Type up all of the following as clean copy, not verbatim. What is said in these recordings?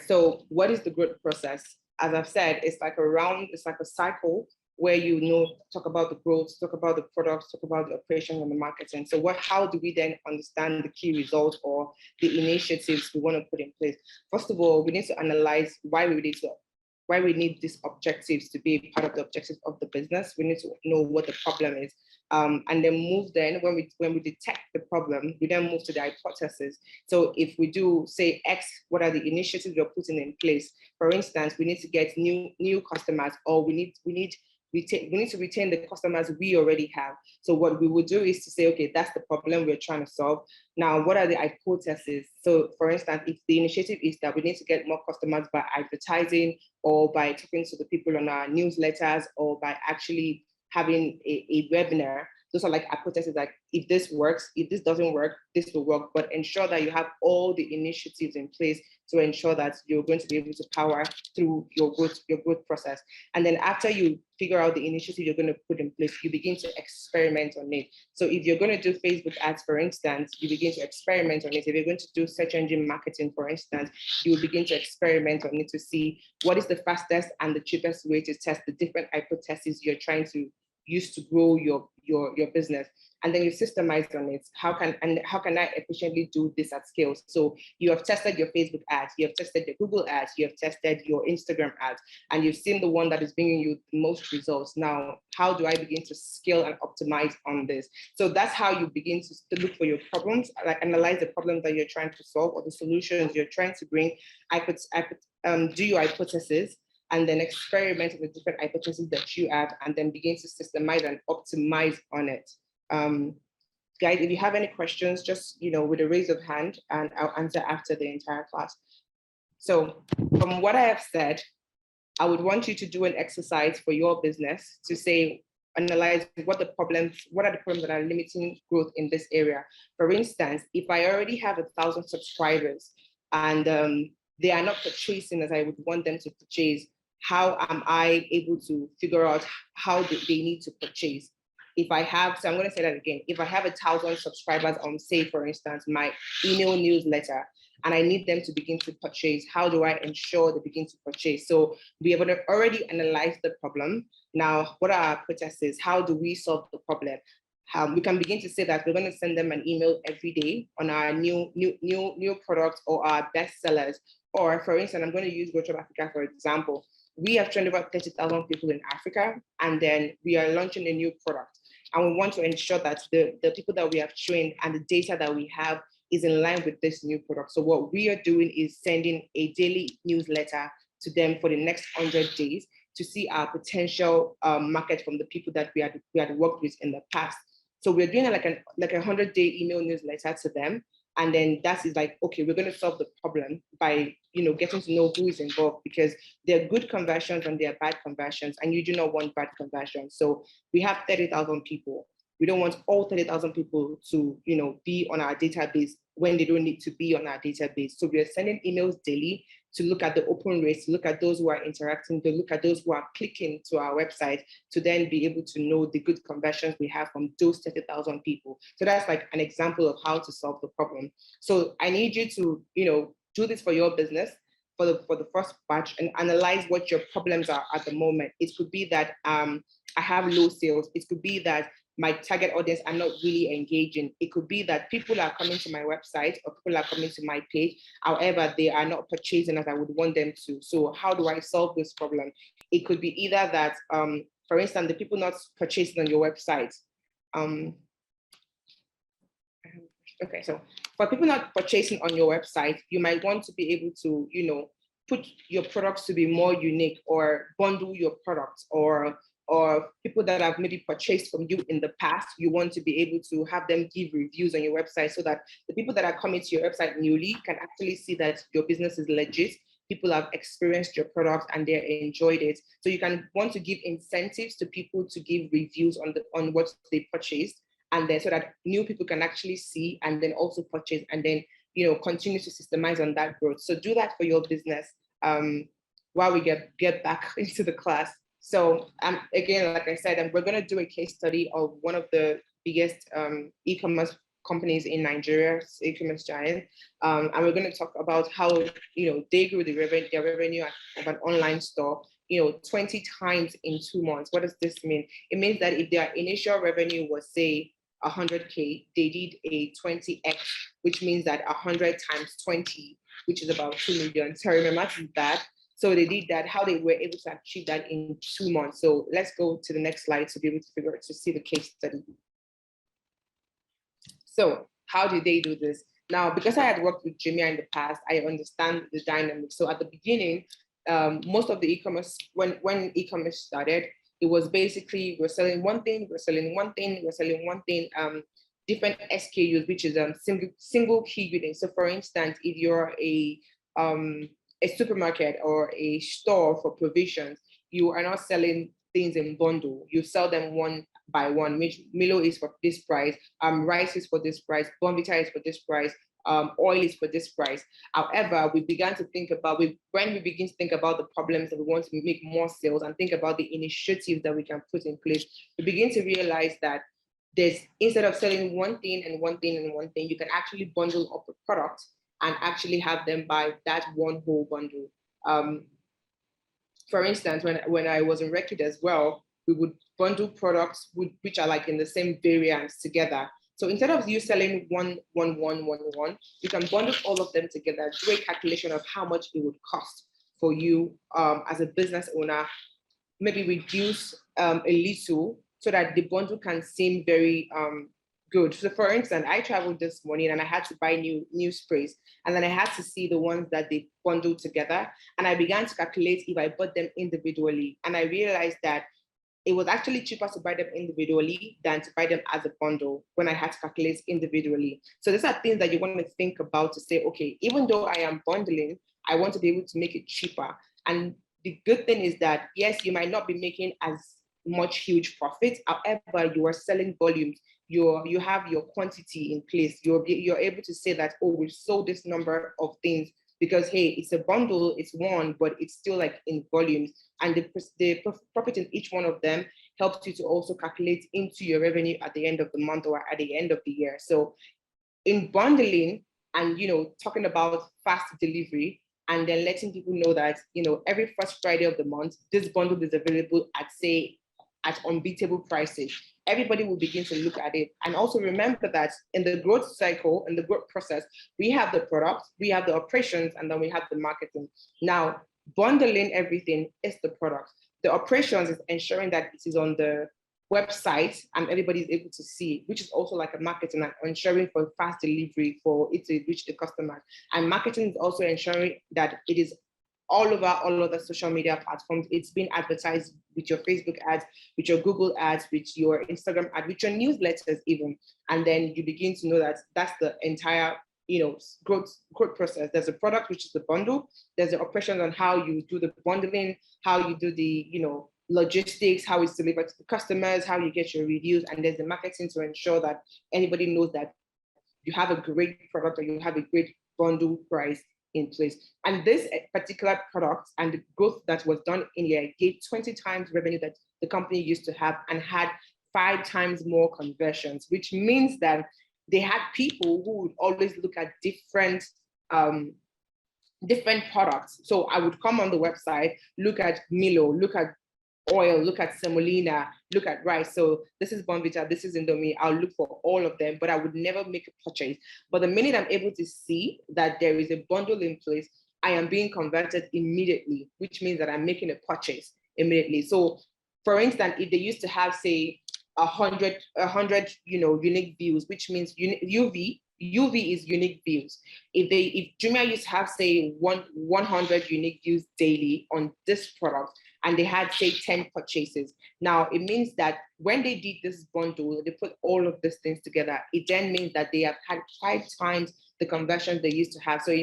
So what is the growth process? As I've said, it's like a cycle where talk about the growth, talk about the products, talk about the operations and the marketing. So how do we then understand the key results or the initiatives we want to put in place? First of all, we need to analyze why we need these objectives to be part of the objectives of the business. We need to know what the problem is. And then when we detect the problem, we then move to the hypothesis. So if we do say X, what are the initiatives we're putting in place? For instance, we need to get new customers, or we need to retain the customers we already have. So what we would do is to say, okay, that's the problem we're trying to solve. Now, what are the hypotheses? So for instance, if the initiative is that we need to get more customers by advertising or by talking to the people on our newsletters or by actually having a webinar, those are like hypotheses, like if this works, if this doesn't work, this will work, but ensure that you have all the initiatives in place to ensure that you're going to be able to power through your growth process. And then after you figure out the initiative you're going to put in place, you begin to experiment on it. So if you're going to do Facebook ads, for instance, you begin to experiment on it. If you're going to do search engine marketing, for instance, you will begin to experiment on it to see what is the fastest and the cheapest way to test the different hypotheses you're trying to use to grow your business. And then you systemize on it. How can I efficiently do this at scale? So you have tested your Facebook ads, you have tested your Google ads, you have tested your Instagram ads, and you've seen the one that is bringing you the most results. Now, how do I begin to scale and optimize on this? So that's how you begin to look for your problems, like analyze the problem that you're trying to solve or the solutions you're trying to bring. Do your hypothesis, and then experiment with different hypotheses that you have, and then begin to systemize and optimize on it. Guys, if you have any questions, just with a raise of hand, and I'll answer after the entire class. So from what I have said, I would want you to do an exercise for your business to say, analyze what are the problems that are limiting growth in this area. For instance, if I already have 1,000 subscribers and they are not purchasing as I would want them to purchase, how am I able to figure out how they need to purchase? If I have, so I'm going to say that again, if I have 1,000 subscribers on, say, for instance, my email newsletter, and I need them to begin to purchase, how do I ensure they begin to purchase? So we have already analyzed the problem. Now, what are our hypotheses? How do we solve the problem? We can begin to say that we're going to send them an email every day on our new products or our best sellers. Or for instance, I'm going to use Virtual Africa for example. We have trained about 30,000 people in Africa, and then we are launching a new product. And we want to ensure that the people that we have trained and the data that we have is in line with this new product. So what we are doing is sending a daily newsletter to them for the next 100 days to see our potential market from the people that we had worked with in the past. So we're doing like a 100-day email newsletter to them. And then that is like, okay, we're going to solve the problem by, getting to know who is involved, because there are good conversions and there are bad conversions, and you do not want bad conversions. So we have 30,000 people. We don't want all 30,000 people to, be on our database when they don't need to be on our database. So we are sending emails daily to look at the open rates, to look at those who are interacting, to look at those who are clicking to our website, to then be able to know the good conversions we have from those 30,000 people. So that's like an example of how to solve the problem. So I need you to, do this for your business for the first batch and analyze what your problems are at the moment. It could be that I have low sales. It could be that my target audience are not really engaging. It could be that people are coming to my website or people are coming to my page. However, they are not purchasing as I would want them to. So how do I solve this problem? It could be either that, for instance, the people not purchasing on your website. Okay, so for people not purchasing on your website, you might want to be able to, put your products to be more unique, or bundle your products, or people that have maybe purchased from you in the past, you want to be able to have them give reviews on your website so that the people that are coming to your website newly can actually see that your business is legit. People have experienced your product and they enjoyed it. So you can want to give incentives to people to give reviews on what they purchased, and then so that new people can actually see and then also purchase, and then continue to systemize on that growth. So do that for your business while we get back into the class. So again, like I said, we're going to do a case study of one of the biggest e-commerce companies in Nigeria, e-commerce giant, and we're going to talk about how they grew their revenue of an online store 20 times in 2 months. What does this mean? It means that if their initial revenue was, say, 100K, they did a 20x, which means that 100 times 20, which is about 2 million. Sorry, my math is bad. So they did that, how they were able to achieve that in 2 months. So let's go to the next slide to be able to see the case study. So how did they do this? Now, because I had worked with Jumia in the past, I understand the dynamics. So at the beginning, most of the e-commerce, when e-commerce started, it was basically we're selling one thing, we're selling one thing, we're selling one thing, different SKUs, which is single key units. So for instance, if you're a supermarket or a store for provisions, you are not selling things in bundle. You sell them one by one. Milo is for this price, rice is for this price, Bonvita is for this price, oil is for this price. However, we began to think about, when we begin to think about the problems that we want to make more sales and think about the initiatives that we can put in place, we begin to realize that instead of selling one thing and one thing and one thing, you can actually bundle up a product and actually have them buy that one whole bundle. For instance, when I was in Recruit as well, we would bundle products which are like in the same variants together. So instead of you selling one, you can bundle all of them together, do a calculation of how much it would cost for you as a business owner, maybe reduce a little so that the bundle can seem very good. So for instance, I traveled this morning and I had to buy new sprays, and then I had to see the ones that they bundled together. And I began to calculate if I bought them individually. And I realized that it was actually cheaper to buy them individually than to buy them as a bundle when I had to calculate individually. So these are things that you want to think about to say, okay, even though I am bundling, I want to be able to make it cheaper. And the good thing is that, yes, you might not be making as much huge profit. However, you are selling volumes. You have your quantity in place. You're able to say that, oh, we've sold this number of things because, hey, it's a bundle, it's one, but it's still like in volumes. And the profit in each one of them helps you to also calculate into your revenue at the end of the month or at the end of the year. So in bundling and, talking about fast delivery, and then letting people know that, every first Friday of the month, this bundle is available at, say, at unbeatable prices. Everybody will begin to look at it. And also remember that in the growth cycle, in the growth process, we have the products, we have the operations, and then we have the marketing. Now, bundling everything is the product. The operations is ensuring that it is on the website and everybody is able to see, which is also like a marketing and ensuring for fast delivery for it to reach the customer. And marketing is also ensuring that it is all over all of the social media platforms. It's been advertised with your Facebook ads, with your Google ads, with your Instagram ad, with your newsletters even. And then you begin to know that that's the entire growth process. There's a product, which is the bundle. There's the operations on how you do the bundling, how you do the logistics, how it's delivered to the customers, how you get your reviews, and there's the marketing to ensure that anybody knows that you have a great product or you have a great bundle price in place. And this particular product and the growth that was done in here gave 20 times revenue that the company used to have and had 5 times more conversions, which means that they had people who would always look at different products. So I would come on the website, look at Milo, look at oil, look at semolina, look at rice. So this is Bonvita, this is Indomie. I'll look for all of them, but I would never make a purchase. But the minute I'm able to see that there is a bundle in place, I am being converted immediately, which means that I'm making a purchase immediately. So for instance, if they used to have, say, 100 unique views, which means UV is unique views. If Jumia used to have, say, 100 unique views daily on this product, and they had, say, 10 purchases. Now, it means that when they did this bundle, they put all of these things together. It then means that they have had 5 times the conversions they used to have. So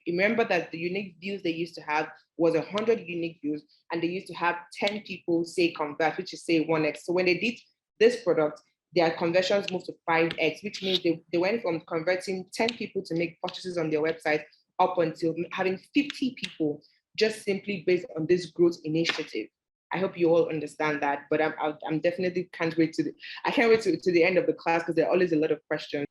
remember that the unique views they used to have was 100 unique views, and they used to have 10 people, say, convert, which is, say, 1x. So when they did this product, their conversions moved to 5x, which means they went from converting 10 people to make purchases on their website up until having 50 people, just simply based on this growth initiative. I hope you all understand that, but I'm definitely can't wait to the end of the class because there are always a lot of questions.